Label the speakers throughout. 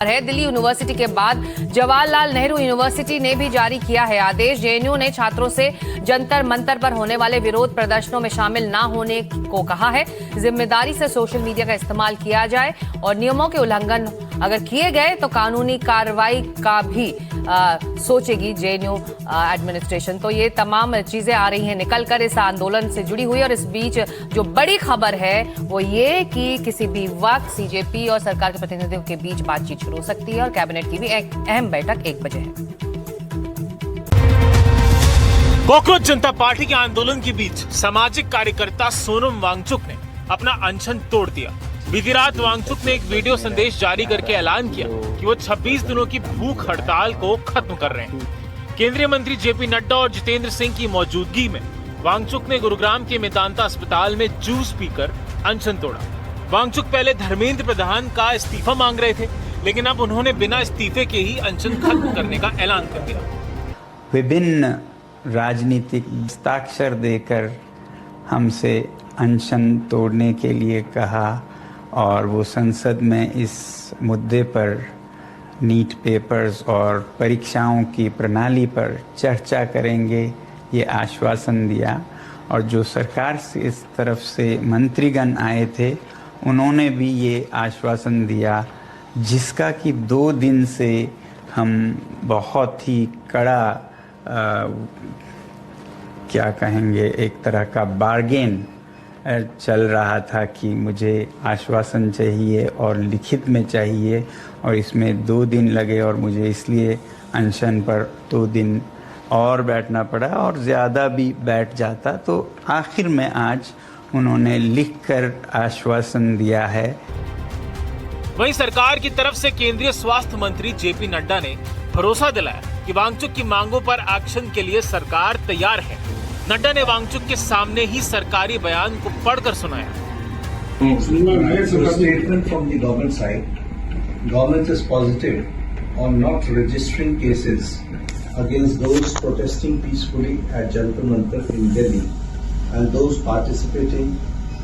Speaker 1: है। दिल्ली यूनिवर्सिटी के बाद जवाहरलाल नेहरू यूनिवर्सिटी ने भी जारी किया है आदेश। जेएनयू ने छात्रों से जंतर मंतर पर होने वाले विरोध प्रदर्शनों में शामिल न होने को कहा है। जिम्मेदारी से सोशल मीडिया का इस्तेमाल किया जाए और नियमों के उल्लंघन अगर किए गए तो कानूनी कार्रवाई का भी सोचेगी जेएनयू एडमिनिस्ट्रेशन। तो ये तमाम चीजें आ रही हैं निकल कर इस आंदोलन से जुड़ी हुई। और इस बीच जो बड़ी खबर है वो ये कि किसी भी वक्त सीजेपी और सरकार के प्रतिनिधियों के बीच बातचीत शुरू हो सकती है और कैबिनेट की भी एक अहम बैठक 1 बजे है।
Speaker 2: कॉकरोच जनता पार्टी के आंदोलन के बीच सामाजिक कार्यकर्ता सोनम वांगचुक ने अपना अनशन तोड़ दिया। बीती रात वांगचुक ने एक वीडियो संदेश जारी करके ऐलान किया कि वो 26 दिनों की भूख हड़ताल को खत्म कर रहे हैं। केंद्रीय मंत्री जेपी नड्डा और जितेंद्र सिंह की मौजूदगी में वांगचुक ने गुरुग्राम के मेदांता अस्पताल में जूस पीकर अनशन तोड़ा। वांगचुक पहले धर्मेंद्र प्रधान का इस्तीफा मांग रहे थे, लेकिन अब उन्होंने बिना इस्तीफे के ही अनशन खत्म करने का ऐलान कर दिया।
Speaker 3: विभिन्न राजनीतिक हस्ताक्षर देकर हमसे अनशन तोड़ने के लिए कहा और वो संसद में इस मुद्दे पर नीट पेपर्स और परीक्षाओं की प्रणाली पर चर्चा करेंगे, ये आश्वासन दिया। और जो सरकार से इस तरफ से मंत्रीगण आए थे उन्होंने भी ये आश्वासन दिया, जिसका कि 2 दिन से हम बहुत ही कड़ा क्या कहेंगे, एक तरह का बार्गेन चल रहा था कि मुझे आश्वासन चाहिए और लिखित में चाहिए, और इसमें 2 दिन लगे और मुझे इसलिए अनशन पर 2 दिन और बैठना पड़ा। और ज़्यादा भी बैठ जाता तो आखिर में आज उन्होंने लिखकर आश्वासन दिया है।
Speaker 2: वहीं सरकार की तरफ से केंद्रीय स्वास्थ्य मंत्री जेपी नड्डा ने भरोसा दिलाया कि वांगचुक की मांगों पर एक्शन के लिए सरकार तैयार है। नड्डा ने वांगचुक के सामने ही सरकारी बयान को पढ़कर सुनाया।
Speaker 4: Statement from the government side. Government is positive on not registering cases against those protesting peacefully at Jantar Mantar in Delhi and those participating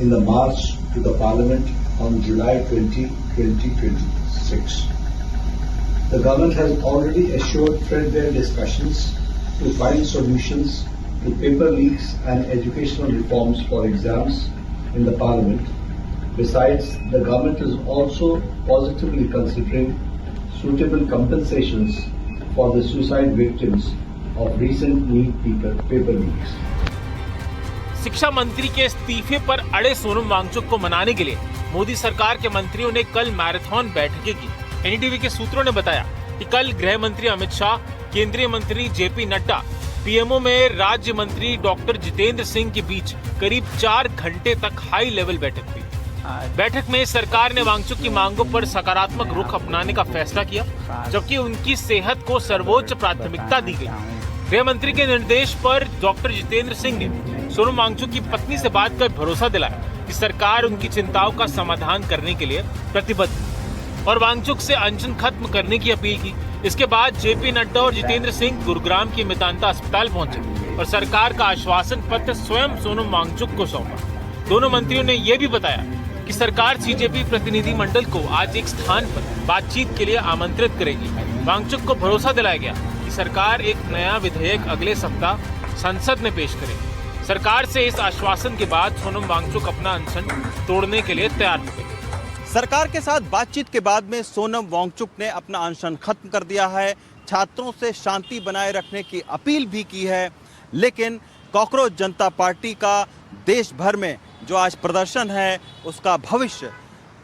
Speaker 4: in the march to the Parliament on July 20, 2026. The government has already assured threadbare discussions to find solutions to paper leaks and educational reforms for exams in the Parliament. Besides, the government is also positively considering suitable compensations for the suicide victims of recent NEET paper leaks.
Speaker 2: शिक्षा मंत्री के इस्तीफे पर अड़े सोनम वांगचुक को मनाने के लिए मोदी सरकार के मंत्रियों ने कल मैराथन बैठकें की। एनडीटीवी के सूत्रों ने बताया कि कल गृह मंत्री अमित शाह, केंद्रीय मंत्री जेपी नड्डा, पीएमओ में राज्य मंत्री डॉक्टर जितेंद्र सिंह के बीच करीब 4 घंटे तक हाई लेवल बैठक हुई। बैठक में सरकार ने वांगचुक की मांगों पर सकारात्मक रुख अपनाने का फैसला किया, जबकि उनकी सेहत को सर्वोच्च प्राथमिकता दी गई। गृह मंत्री के निर्देश पर डॉक्टर जितेंद्र सिंह ने सोनम वांगचुक की पत्नी से बात कर भरोसा दिलाया कि सरकार उनकी चिंताओं का समाधान करने के लिए प्रतिबद्ध है और वांगचुक से अनशन खत्म करने की अपील की। इसके बाद जेपी नड्डा और जितेंद्र सिंह गुरुग्राम के मेदांता अस्पताल पहुंचे और सरकार का आश्वासन पत्र स्वयं सोनम वांगचुक को सौंपा। दोनों मंत्रियों ने यह भी बताया कि सरकार सीजेपी प्रतिनिधि मंडल को आज एक स्थान पर बातचीत के लिए आमंत्रित करेगी। वांगचुक को भरोसा दिलाया गया कि सरकार एक नया विधेयक अगले सप्ताह संसद में पेश करेगी। सरकार से इस आश्वासन के बाद सोनम वांगचुक अपना अनशन तोड़ने के लिए तैयार हो गई।
Speaker 5: सरकार के साथ बातचीत के बाद में सोनम वांगचुक ने अपना अनशन खत्म कर दिया है। छात्रों से शांति बनाए रखने की अपील भी की है, लेकिन कॉकरोच जनता पार्टी का देश भर में जो आज प्रदर्शन है उसका भविष्य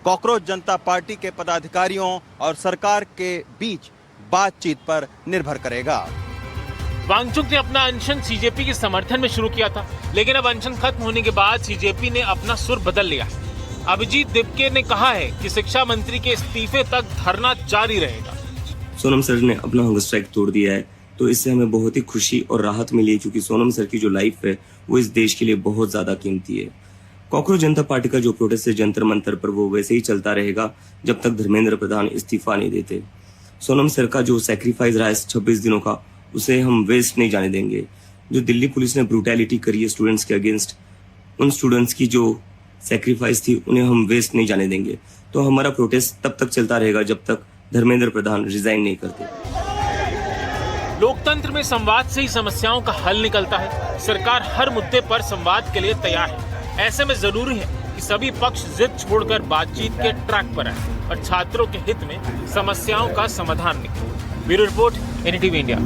Speaker 5: कॉकरोच जनता पार्टी के पदाधिकारियों और सरकार के बीच बातचीत पर निर्भर करेगा।
Speaker 2: वांगचुक ने अपना अनशन सीजेपी के समर्थन में शुरू किया था, लेकिन अब अनशन खत्म होने के बाद सीजेपी ने अपना सुर बदल लिया है। अभिजीत दिपके ने कहा है कि शिक्षा मंत्री के इस्तीफे तक धरना जारी रहेगा।
Speaker 6: सोनम सर ने अपना हंगर स्ट्राइक तोड़ दिया है, तो इससे हमें बहुत ही खुशी और राहत मिली है, क्योंकि सोनम सर की जो लाइफ है वो इस देश के लिए बहुत ज्यादा कीमती है। कॉकरोच जनता पार्टी का जो प्रोटेस्ट है जंतर मंतर पर, वो वैसे ही चलता रहेगा जब तक धर्मेंद्र प्रधान इस्तीफा नहीं देते। सोनम सर का जो सैक्रिफाइस रहा है 26 दिनों का, उसे हम वेस्ट नहीं जाने देंगे। जो दिल्ली पुलिस ने ब्रूटैलिटी करी है स्टूडेंट्स के अगेंस्ट, उन स्टूडेंट्स की जो सैक्रिफाइस थी उन्हें हम वेस्ट नहीं जाने देंगे। तो हमारा प्रोटेस्ट तब तक चलता रहेगा जब तक धर्मेंद्र प्रधान रिजाइन नहीं करते।
Speaker 2: लोकतंत्र में संवाद से ही समस्याओं का हल निकलता है। सरकार हर मुद्दे पर संवाद के लिए तैयार है। ऐसे में जरूरी है कि सभी पक्ष जिद छोड़कर बातचीत के ट्रैक पर आए और छात्रों के हित में समस्याओं का समाधान निकले। Bureau report, NDTV India.